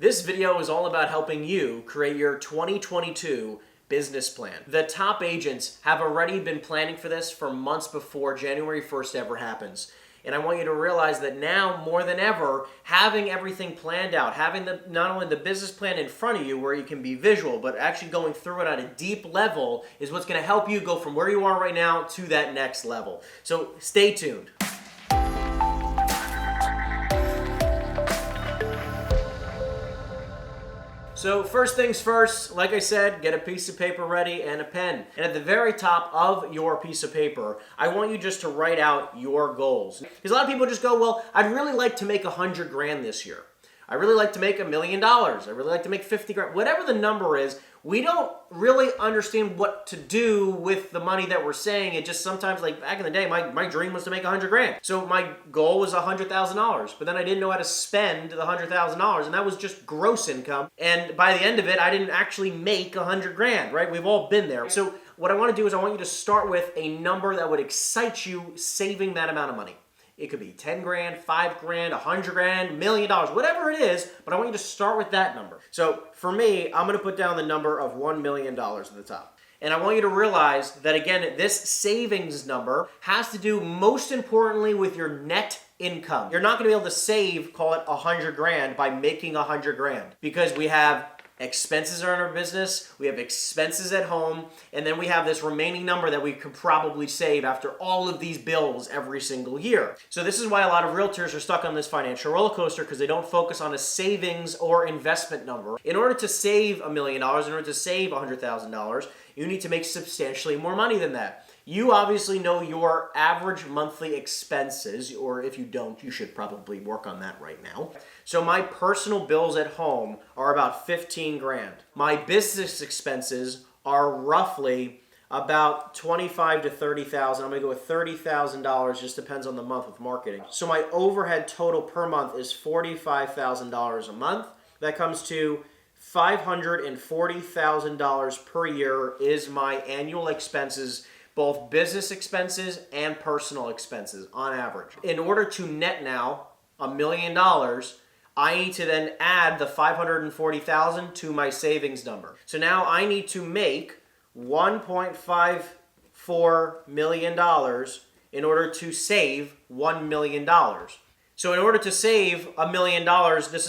This video is all about helping you create your 2022 business plan. The top agents have already been planning for this for months before January 1st ever happens. And I want you to realize that now, more than ever, having everything planned out, having not only the business plan in front of you where you can be visual, but actually going through it at a deep level is what's going to help you go from where you are right now to that next level. So stay tuned. So first things first, like I said, get a piece of paper ready and a pen. And at the very top of your piece of paper, I want you just to write out your goals. Because a lot of people just go, well, I'd really like to make 100 grand this year. I really like to make $1 million. I really like to make 50 grand. Whatever the number is, we don't really understand what to do with the money that we're saying. It just sometimes, like back in the day, my dream was to make 100 grand. So my goal was $100,000, but then I didn't know how to spend the $100,000, and that was just gross income. And by the end of it, I didn't actually make 100 grand, right? We've all been there. So what I want to do is I want you to start with a number that would excite you saving that amount of money. It could be 10 grand, 5 grand, 100 grand, $1 million, whatever it is, but I want you to start with that number. So for me, I'm going to put down the number of $1 million at the top. And I want you to realize that, again, this savings number has to do most importantly with your net income. You're not going to be able to save, call it 100 grand by making 100 grand because we have expenses are in our business, we have expenses at home, and then we have this remaining number that we could probably save after all of these bills every single year. So this is why a lot of realtors are stuck on this financial roller coaster because they don't focus on a savings or investment number. In order to save $1 million, in order to save $100,000, you need to make substantially more money than that. You obviously know your average monthly expenses, or if you don't, you should probably work on that right now. So my personal bills at home are about 15 grand. My business expenses are roughly about 25 to 30,000. I'm gonna go with $30,000, just depends on the month with marketing. So my overhead total per month is $45,000 a month. That comes to $540,000 per year is my annual expenses, both business expenses and personal expenses on average. In order to net now $1 million, I need to then add the $540,000 to my savings number. So now I need to make $1.54 million in order to save $1 million. So in order to save $1 million, this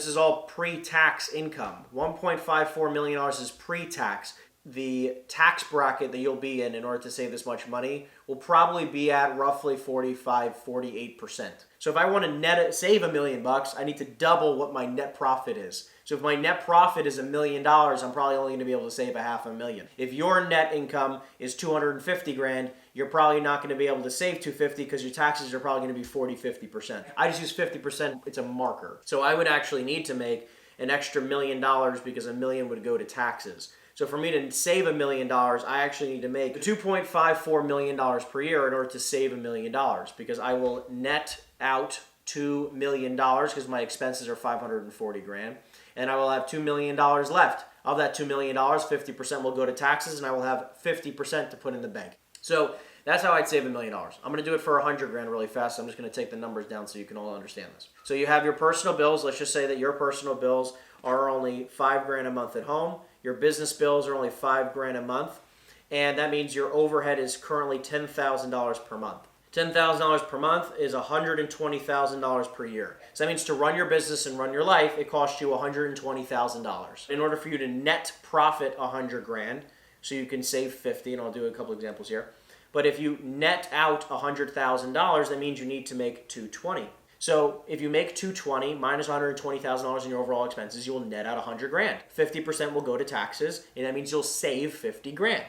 is all pre-tax income. $1.54 million is pre-tax. The tax bracket that you'll be in order to save this much money will probably be at roughly 48%. So if I want to save $1 million, I need to double what my net profit is. So if my net profit is $1 million, I'm probably only going to be able to save $500,000. If your net income is 250 grand, you're probably not going to be able to save 250 because your taxes are probably going to be 40-50%. I just use 50%, it's a marker. So I would actually need to make an extra $1 million because $1 million would go to taxes. So for me to save $1 million, I actually need to make $2.54 million per year in order to save $1 million because I will net out $2 million because my expenses are 540 grand, and I will have $2 million left. Of that $2 million, 50% will go to taxes, and I will have 50% to put in the bank. So that's how I'd save $1 million. I'm going to do it for 100 grand really fast. So I'm just going to take the numbers down so you can all understand this. So you have your personal bills. Let's just say that your personal bills are only 5 grand a month at home. Your business bills are only 5 grand a month. And that means your overhead is currently $10,000 per month. $10,000 per month is $120,000 per year. So that means to run your business and run your life, it costs you $120,000. In order for you to net profit 100 grand, so you can save 50, and I'll do a couple examples here. But if you net out $100,000, that means you need to make $220. So if you make $220 minus $120,000 in your overall expenses, you'll net out 100 grand. 50% will go to taxes, and that means you'll save 50 grand.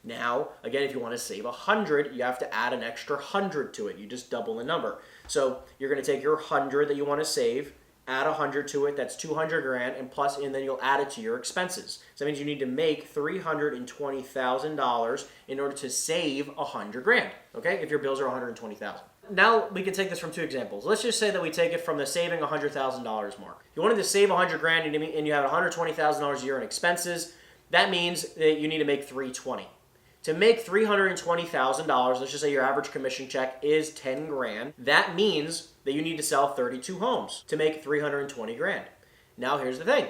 Now, again, if you want to save 100, you have to add an extra 100 to it. You just double the number. So you're going to take your 100 that you want to save, add 100 to it, that's 200 grand, and then you'll add it to your expenses. So that means you need to make $320,000 in order to save 100 grand, okay, if your bills are 120,000. Now we can take this from two examples. Let's just say that we take it from the saving $100,000 mark. You wanted to save 100 grand and you have $120,000 a year in expenses. That means that you need to make $320,000. To make $320,000, let's just say your average commission check is 10 grand, that means that you need to sell 32 homes to make 320 grand. Now here's the thing.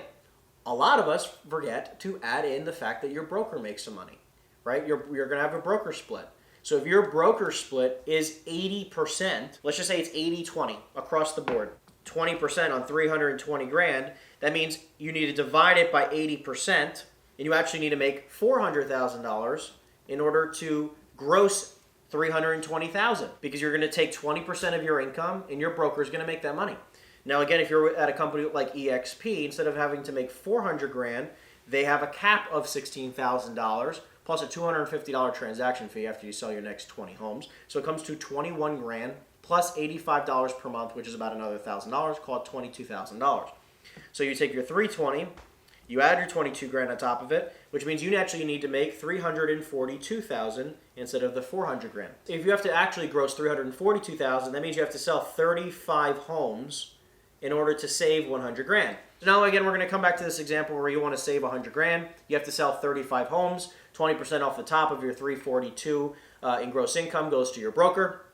A lot of us forget to add in the fact that your broker makes some money, right? You're going to have a broker split. So if your broker split is 80%, let's just say it's 80-20 across the board, 20% on 320 grand, that means you need to divide it by 80%, and you actually need to make $400,000 in order to gross 320,000, because you're going to take 20% of your income and your broker is going to make that money. Now again, if you're at a company like EXP, instead of having to make 400 grand, they have a cap of $16,000 plus a $250 transaction fee after you sell your next 20 homes. So it comes to 21 grand plus $85 per month, which is about another $1,000, call it $22,000. So you take your 320, you add your 22 grand on top of it, which means you actually need to make 342,000 instead of the 400 grand. If you have to actually gross 342,000, that means you have to sell 35 homes in order to save 100 grand. So now again, we're going to come back to this example where you want to save 100 grand. You have to sell 35 homes, 20% off the top of your 342 in gross income goes to your broker,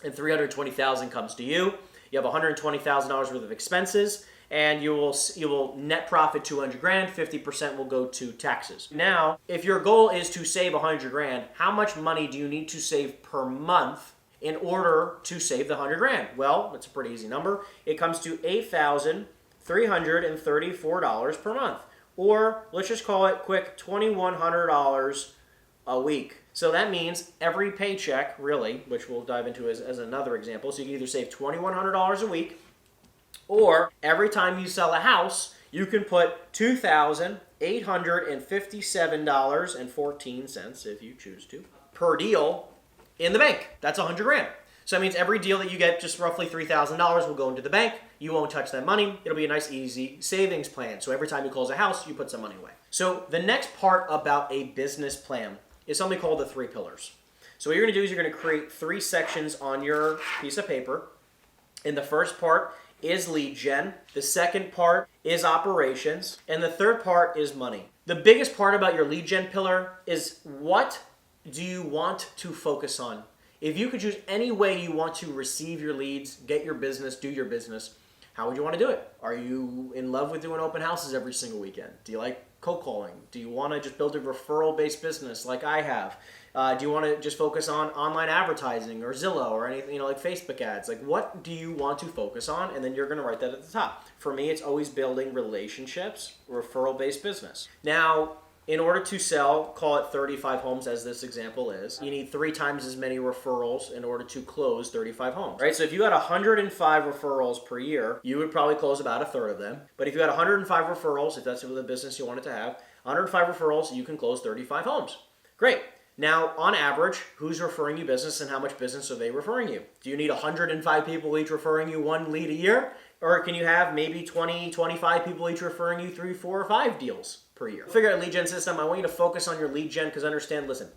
and 320,000 comes to you. You have $120,000 worth of expenses, and you will net profit 200 grand, 50% will go to taxes. Now, if your goal is to save 100 grand, how much money do you need to save per month in order to save the 100 grand? Well, it's a pretty easy number. It comes to $8,334 per month, or let's just call it quick $2,100 a week. So that means every paycheck, really, which we'll dive into as another example, so you can either save $2,100 a week, or every time you sell a house, you can put $2,857.14, if you choose to, per deal in the bank. That's 100 grand. So that means every deal that you get, just roughly $3,000 will go into the bank. You won't touch that money. It'll be a nice, easy savings plan. So every time you close a house, you put some money away. So the next part about a business plan is something called the 3 pillars. So what you're going to do is you're going to create 3 sections on your piece of paper. And the first part is lead gen. The second part is operations. And the third part is money. The biggest part about your lead gen pillar is, what do you want to focus on? If you could choose any way you want to receive your leads, get your business, do your business, how would you want to do it? Are you in love with doing open houses every single weekend? Do you like cold calling? Do you want to just build a referral-based business like I have? Do you want to just focus on online advertising or Zillow or anything, like Facebook ads? Like, what do you want to focus on? And then you're going to write that at the top. For me, it's always building relationships, referral-based business. Now, in order to sell, call it 35 homes as this example is, you need 3 times as many referrals in order to close 35 homes, right? So if you had 105 referrals per year, you would probably close about a third of them. But if you had 105 referrals, if that's the business you wanted to have, 105 referrals, you can close 35 homes. Great. Now, on average, who's referring you business and how much business are they referring you? Do you need 105 people each referring you 1 lead a year? Or can you have maybe 20, 25 people each referring you 3, 4, or 5 deals per year? Figure out a lead gen system. I want you to focus on your lead gen because understand, listen,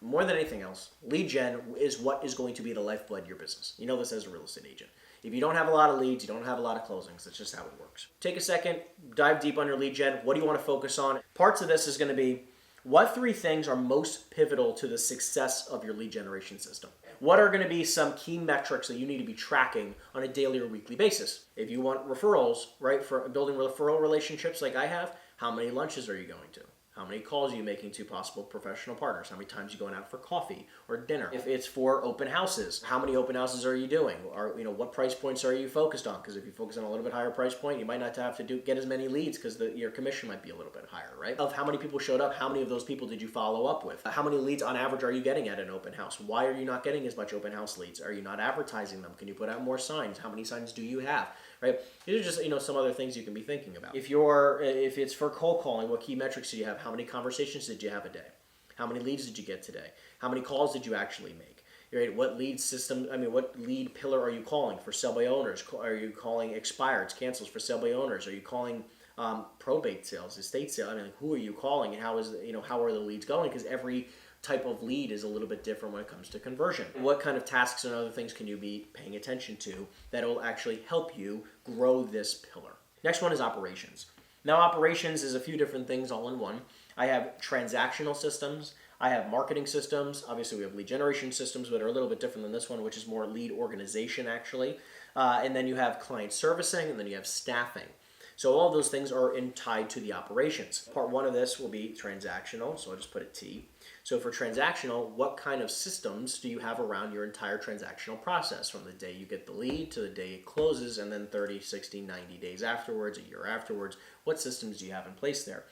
more than anything else, lead gen is what is going to be the lifeblood of your business. You know this as a real estate agent. If you don't have a lot of leads, you don't have a lot of closings. That's just how it works. Take a second, dive deep on your lead gen. What do you want to focus on? Parts of this is going to be, what 3 things are most pivotal to the success of your lead generation system? What are going to be some key metrics that you need to be tracking on a daily or weekly basis? If you want referrals, right, for building referral relationships like I have, how many lunches are you going to? How many calls are you making to possible professional partners? How many times are you going out for coffee or dinner? If it's for open houses, how many open houses are you doing? Or what price points are you focused on? Because if you focus on a little bit higher price point, you might not have to get as many leads because your commission might be a little bit higher, right? Of how many people showed up, how many of those people did you follow up with? How many leads on average are you getting at an open house? Why are you not getting as much open house leads? Are you not advertising them? Can you put out more signs? How many signs do you have? Right? These are just some other things you can be thinking about. If it's for cold calling, what key metrics do you have? How many conversations did you have a day? How many leads did you get today? How many calls did you actually make? Right? What lead pillar are you calling for sell by owners? Are you calling expireds, cancels for sell by owners? Are you calling probate sales, estate sales? Who are you calling, and how are the leads going? Because every type of lead is a little bit different when it comes to conversion. What kind of tasks and other things can you be paying attention to that will actually help you grow this pillar? Next one is operations. Now, operations is a few different things all in one. I have transactional systems. I have marketing systems. Obviously, we have lead generation systems that are a little bit different than this one, which is more lead organization, actually. And then you have client servicing, and then you have staffing. So all of those things are tied to the operations. Part one of this will be transactional, so I'll just put it T. So for transactional, what kind of systems do you have around your entire transactional process, from the day you get the lead to the day it closes, and then 30, 60, 90 days afterwards, a year afterwards? What systems do you have in place there?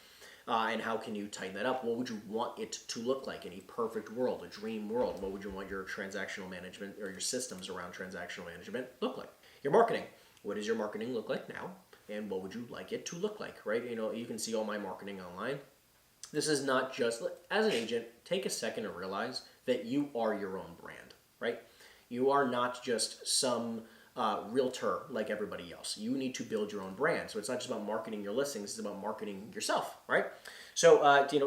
And how can you tighten that up? What would you want it to look like in a perfect world, a dream world? What would you want your transactional management or your systems around transactional management look like? Your marketing. What does your marketing look like now? And what would you like it to look like, right? You can see all my marketing online. This is not just, as an agent, take a second to realize that you are your own brand, right? You are not just some realtor like everybody else. You need to build your own brand. So it's not just about marketing your listings, it's about marketing yourself, right? So,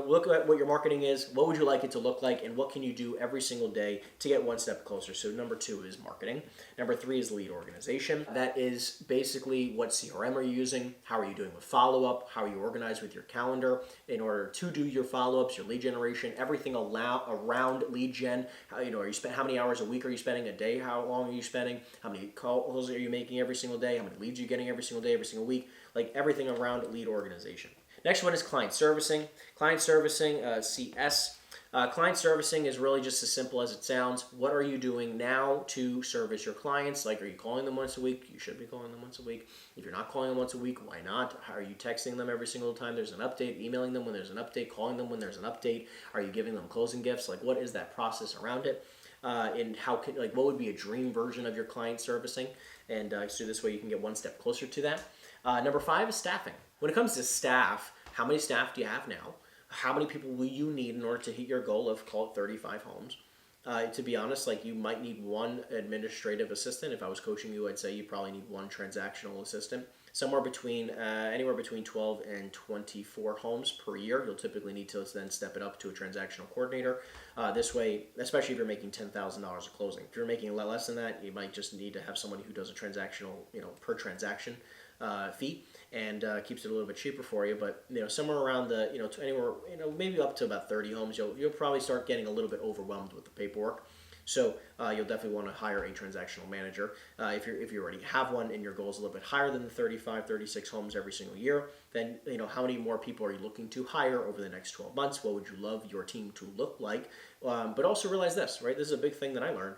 look at what your marketing is, what would you like it to look like, and what can you do every single day to get one step closer. So number 2 is marketing. Number 3 is lead organization. That is basically what CRM are you using, how are you doing with follow-up, how are you organized with your calendar in order to do your follow-ups, your lead generation, everything around lead gen. How many hours a week are you spending a day? How long are you spending? How many calls are you making every single day? How many leads are you getting every single day, every single week? Like everything around lead organization. Next one is client servicing. Client servicing, CS. Client servicing is really just as simple as it sounds. What are you doing now to service your clients? Like, are you calling them once a week? You should be calling them once a week. If you're not calling them once a week, why not? How are you texting them every single time there's an update, emailing them when there's an update, calling them when there's an update? Are you giving them closing gifts? Like, what is that process around it? And what would be a dream version of your client servicing? And so this way you can get one step closer to that. Number 5 is staffing. When it comes to staff, how many staff do you have now? How many people will you need in order to hit your goal of, call it 35 homes? To be honest, you might need one administrative assistant. If I was coaching you, I'd say you probably need one transactional assistant. Anywhere between 12 and 24 homes per year. You'll typically need to then step it up to a transactional coordinator. This way, especially if you're making $10,000 a closing. If you're making a lot less than that, you might just need to have somebody who does a transactional, per transaction fee, and keeps it a little bit cheaper for you. But somewhere around the maybe up to about 30 homes, you'll probably start getting a little bit overwhelmed with the paperwork. So you'll definitely want to hire a transactional manager. If you already have one and your goal is a little bit higher than the 35, 36 homes every single year, then how many more people are you looking to hire over the next 12 months? What would you love your team to look like? But also realize this, right? This is a big thing that I learned.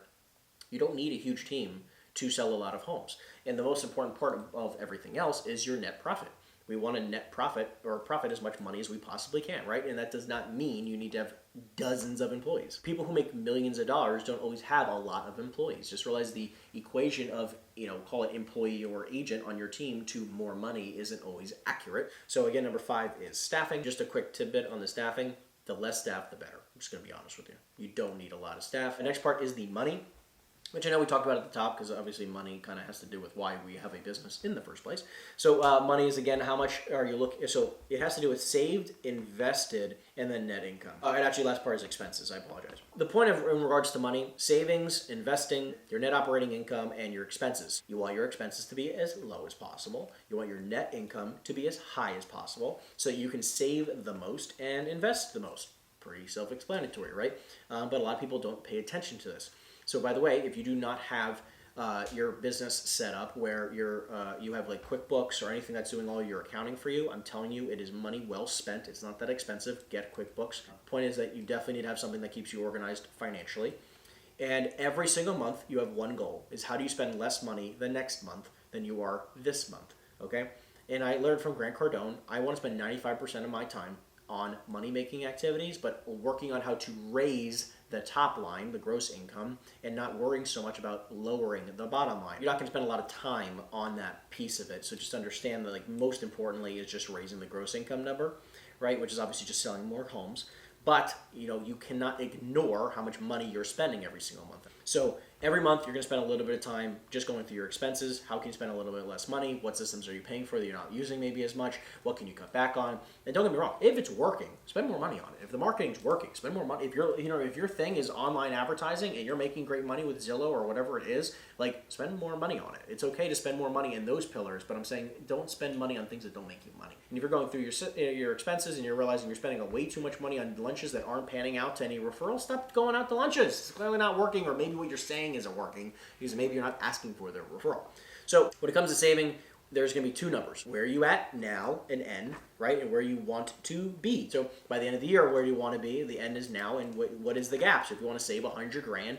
You don't need a huge team to sell a lot of homes. And the most important part of everything else is your net profit. We want to net profit or profit as much money as we possibly can, right? And that does not mean you need to have dozens of employees. People who make millions of dollars don't always have a lot of employees. Just realize the equation of, call it employee or agent on your team to more money isn't always accurate. So again, number 5 is staffing. Just a quick tidbit on the staffing. The less staff, the better. I'm just going to be honest with you. You don't need a lot of staff. The next part is the money, which I know we talked about at the top because obviously money kind of has to do with why we have a business in the first place. So money is, again, how much are you looking, so it has to do with saved, invested, and then net income. And actually last part is expenses, I apologize. The point in regards to money, savings, investing, your net operating income, and your expenses. You want your expenses to be as low as possible. You want your net income to be as high as possible so you can save the most and invest the most. Pretty self-explanatory, right? But a lot of people don't pay attention to this. So by the way, if you do not have your business set up where you have like QuickBooks or anything that's doing all your accounting for you, I'm telling you, it is money well spent. It's not that expensive. Get QuickBooks. Point is that you definitely need to have something that keeps you organized financially. And every single month you have one goal, is how do you spend less money the next month than you are this month, okay? And I learned from Grant Cardone, I want to spend 95% of my time on money-making activities, but working on how to raise the top line, the gross income, and not worrying so much about lowering the bottom line. You're not going to spend a lot of time on that piece of it, so just understand that most importantly is just raising the gross income number, right, which is obviously just selling more homes. But you cannot ignore how much money you're spending every single month. So every month you're going to spend a little bit of time just going through your expenses. How can you spend a little bit less money? What systems are you paying for that you're not using maybe as much? What can you cut back on? And don't get me wrong, if it's working, spend more money on it. If the marketing's working, spend more money. If your thing is online advertising and you're making great money with Zillow or whatever it is, spend more money on it. It's okay to spend more money in those pillars, but I'm saying don't spend money on things that don't make you money. And if you're going through your expenses and you're realizing you're spending way too much money on lunches that aren't panning out to any referrals, stop going out to lunches. It's clearly not working, or maybe what you're saying isn't working because maybe you're not asking for their referral. So when it comes to saving, there's going to be two numbers. Where are you at now, an N, right? And where you want to be. So by the end of the year, where do you want to be? The N is now, and what is the gap? So if you want to save 100 grand,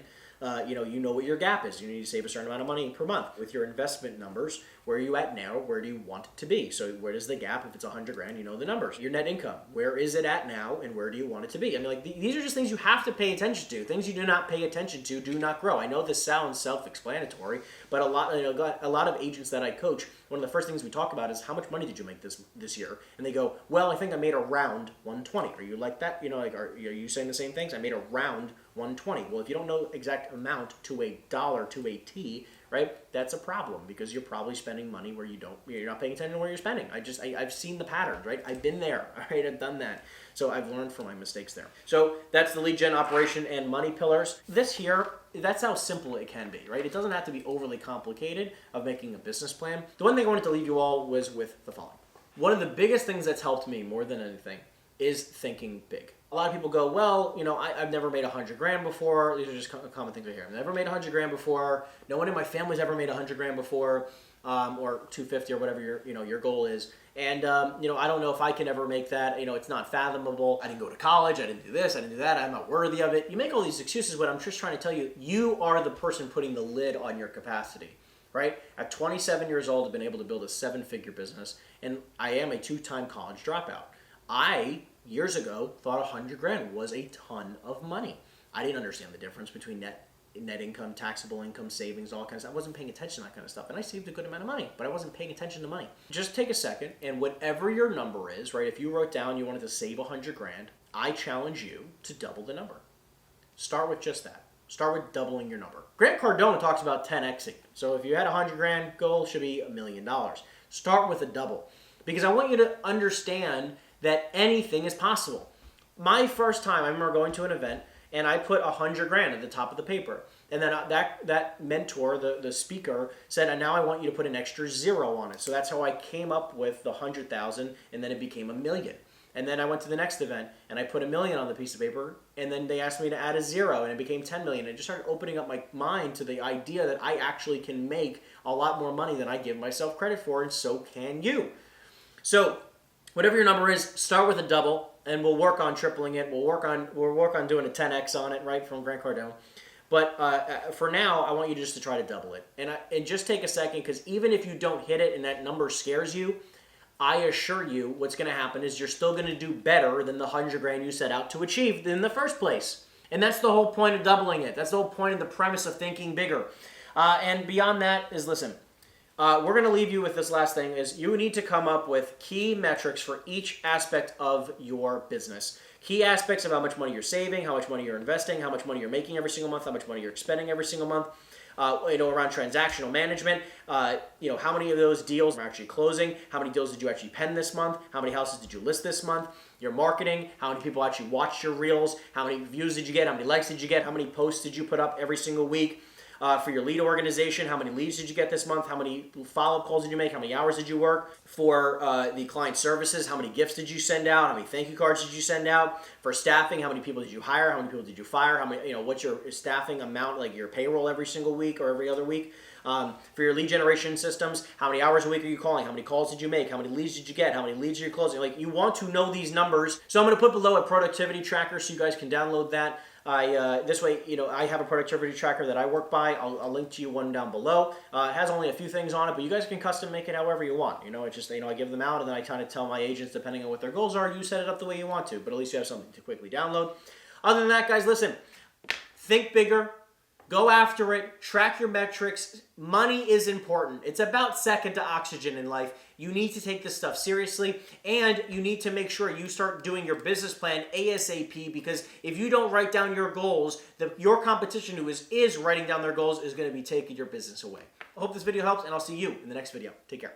you know what your gap is. You need to save a certain amount of money per month. With your investment numbers, where are you at now? Where do you want to be? So where does the gap? If it's 100 grand, you know the numbers. Your net income, where is it at now, and where do you want it to be? I mean, like these are just things you have to pay attention to. Things you do not pay attention to do not grow. I know this sounds self-explanatory, but a lot of agents that I coach, one of the first things we talk about is how much money did you make this year? And they go, well, I think I made around 120. Are you like that? Are you saying the same things? I made around 120. Well, if you don't know exact amount to a dollar to a T, right? That's a problem because you're probably spending money where you're not paying attention to where you're spending. I've seen the patterns, right? I've been there, all right? I've done that. So I've learned from my mistakes there. So that's the lead gen operation and money pillars. This here, that's how simple it can be, right? It doesn't have to be overly complicated of making a business plan. The one thing I wanted to leave you all was with the following. One of the biggest things that's helped me more than anything is thinking big. A lot of people go, well, I've never made 100 grand before. These are just common things I hear. I've never made 100 grand before. No one in my family's ever made 100 grand before, or 250 or whatever your goal is. And I don't know if I can ever make that. It's not fathomable. I didn't go to college. I didn't do this. I didn't do that. I'm not worthy of it. You make all these excuses, but I'm just trying to tell you, you are the person putting the lid on your capacity, right? At 27 years old, I've been able to build a 7-figure business, and I am a 2-time college dropout. I, years ago, thought 100 grand was a ton of money. I didn't understand the difference between net income, taxable income, savings, all kinds of stuff. I wasn't paying attention to that kind of stuff. And I saved a good amount of money, but I wasn't paying attention to money. Just take a second, and whatever your number is, right, if you wrote down you wanted to save 100 grand, I challenge you to double the number. Start with just that. Start with doubling your number. Grant Cardone talks about 10xing. So if you had a 100 grand goal, it should be $1 million. Start with a double. Because I want you to understand that anything is possible. My first time, I remember going to an event, and I put 100 grand at the top of the paper. And then that mentor, the speaker, said, and now I want you to put an extra 0 on it. So that's how I came up with the 100,000, and then it became $1 million. And then I went to the next event, and I put $1 million on the piece of paper, and then they asked me to add a 0, and it became 10 million. And I just started opening up my mind to the idea that I actually can make a lot more money than I give myself credit for, and so can you. So whatever your number is, start with a double, and we'll work on tripling it. We'll work on doing a 10x on it, right, from Grant Cardone. But for now, I want you just to try to double it. And just take a second, because even if you don't hit it and that number scares you, I assure you what's going to happen is you're still going to do better than the 100 grand you set out to achieve in the first place. And that's the whole point of doubling it. That's the whole point of the premise of thinking bigger. And beyond that is, listen, we're going to leave you with this last thing is you need to come up with key metrics for each aspect of your business. Key aspects of how much money you're saving, how much money you're investing, how much money you're making every single month, how much money you're expending every single month. Around transactional management, how many of those deals are actually closing? How many deals did you actually pen this month? How many houses did you list this month? Your marketing, how many people actually watched your reels? How many views did you get? How many likes did you get? How many posts did you put up every single week? For your lead organization, how many leads did you get this month? How many follow-up calls did you make? How many hours did you work? For the client services, how many gifts did you send out? How many thank you cards did you send out? For staffing, how many people did you hire? How many people did you fire? How many, what's your staffing amount, like your payroll every single week or every other week? For your lead generation systems, how many hours a week are you calling? How many calls did you make? How many leads did you get? How many leads are you closing? Like, you want to know these numbers. So I'm going to put below a productivity tracker so you guys can download that. This way, I have a productivity tracker that I work by. I'll link to you one down below. It has only a few things on it, but you guys can custom make it however you want. It's just, I give them out, and then I kind of tell my agents, depending on what their goals are, you set it up the way you want to, but at least you have something to quickly download. Other than that, guys, listen, think bigger. Go after it. Track your metrics. Money is important. It's about second to oxygen in life. You need to take this stuff seriously, and you need to make sure you start doing your business plan ASAP, because if you don't write down your goals, your competition who is writing down their goals is going to be taking your business away. I hope this video helps, and I'll see you in the next video. Take care.